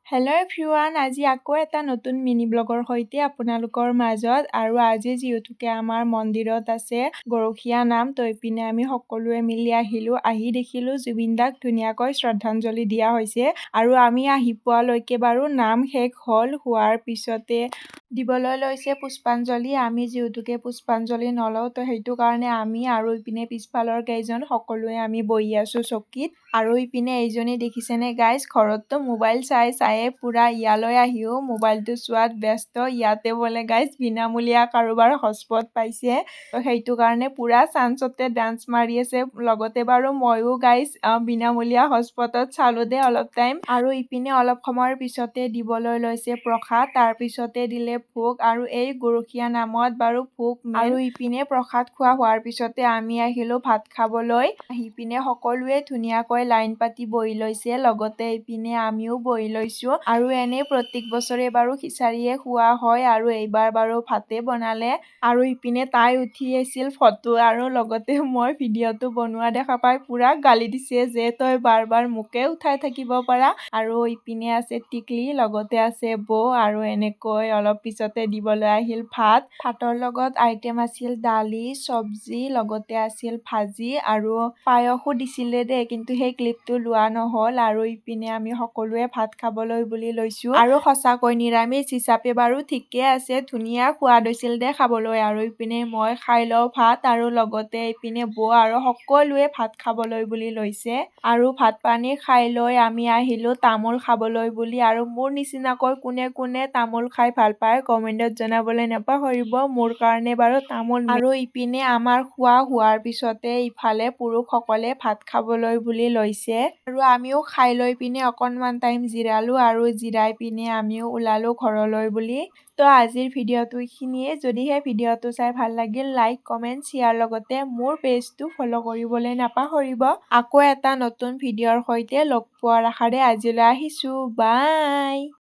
Hello' everyone, আজি আকৌ এটা নতুন মিনি ব্লগৰ সৈতে আপোনালোকৰ মাজত। আৰু আজি যিহেতুকে আমাৰ মন্দিৰত আছে গৰখীয়া নাম, তো ইপিনে আমি সকলোৱে মিলি আহিলোঁ। আহি দেখিলোঁ জুবিন দাক ধুনীয়াকৈ শ্ৰদ্ধাঞ্জলি দিয়া হৈছে। আৰু আমি আহি পোৱালৈকে বাৰু নাম শেষ হ'ল। হোৱাৰ পিছতে দিবলৈ লৈছে পুষ্পাঞ্জলি। আমি যিহেতুকে পুষ্পাঞ্জলি নলওঁ, তো সেইটো কাৰণে আমি আৰু ইপিনে পিছফালৰ কেইজন সকলোৱে আমি বহি আছোঁ চকীত। আৰু ইপিনে এইজনী দেখিছেনে গাইজ, ঘৰততো মোবাইল চাই পুৰা ইয়ালৈ আহিও মোবাইলটো চোৱাত ব্যস্ত। ইয়াতে বোলে গাইজ বিনামূলীয়া কাৰোবাৰ হটস্পট পাইছে, তো সেইটো কাৰণে পুৰা চান্সতে ডান্স মাৰি আছে। লগতে বাৰু ময়ো গাইজ বিনামূলীয়া হটস্পটত চালোঁ দে অলপ টাইম। আৰু ইপিনে অলপ সময়ৰ পিছতে দিবলৈ লৈছে প্ৰসাদ, তাৰপিছতে দিলে ভোগ। আৰু এই গৰখীয়া নামত বাৰু ভোগ আৰু ইপিনে প্ৰসাদ খোৱা হোৱাৰ পিছতে আমি আহিলোঁ ভাত খাবলৈ। আহি পিনে সকলোৱে ধুনীয়াকৈ লাইন পাতি বহি লৈছে, লগতে ইপিনে আমিও বহি লৈছোঁ। আৰু এনেই প্ৰত্যেক বছৰে বাৰু খিচাৰিয়ে খোৱা হয়, আৰু এইবাৰ বাৰু ভাতে বনালে। আৰু ইপিনে তাই উঠি আছিল ফটো, আৰু লগতে মই ভিডিঅ'টো বনোৱা দেখা পাই পুৰা গালি দিছে যে তই বাৰ বাৰ মোকে উঠাই থাকিব পাৰা। আৰু ইপিনে আছে টিকলি, লগতে আছে বৌ, আৰু এনেকৈ অলপ পিছতে দিবলৈ আহিল ভাত। ভাতৰ লগত আইটেম আছিল দালি, চব্জি, লগতে আছিল ভাজি আৰু পায়সো দিছিলে দেই, কিন্তু সেই ক্লিপটো লোৱা নহ'ল। আৰু ইপিনে আমি সকলোৱে ভাত খাবলৈ বুলি লৈছোঁ। আৰু সঁচাকৈ নিৰামিষ হিচাপে বাৰু ঠিকে আছে, ধুনীয়া সোৱাদ হৈছিল দে খাবলৈ। আৰু ইপিনে মই খাই লওঁ ভাত, আৰু লগতে ইপিনে বৌ আৰু সকলোৱে ভাত খাবলৈ বুলি লৈছে। আৰু ভাত পানী খাই লৈ আমি আহিলোঁ তামোল খাবলৈ বুলি। আৰু মোৰ নিচিনাকৈ কোনে কোনে তামোল খাই ভাল পায় কমেণ্টত জনাবলৈ নাপাহৰিব। মোৰ কাৰণে বাৰু তামোল। আৰু ইপিনে আমাৰ খোৱা হোৱাৰ পিছতে ইফালে পুৰুষসকলে ভাত খাবলৈ বুলি লৈছে। আৰু আমিও খাই লৈ পিনে অকণমান টাইম জিৰালোঁ, আৰু জিৰাই পিনে আমিও ওলালোঁ ঘৰলৈ বুলি। তো আজিৰ ভিডিঅ'টো এইখিনিয়ে। যদিহে ভিডিঅ'টো চাই ভাল লাগিল, লাইক, কমেণ্ট, শ্বেয়াৰ, লগতে মোৰ পেজটো ফ'ল' কৰিবলৈ নাপাহৰিব। আকৌ এটা নতুন ভিডিঅ'ৰ সৈতে লগ পোৱাৰ আশাৰে আজিলৈ আহিছোঁ। বাই।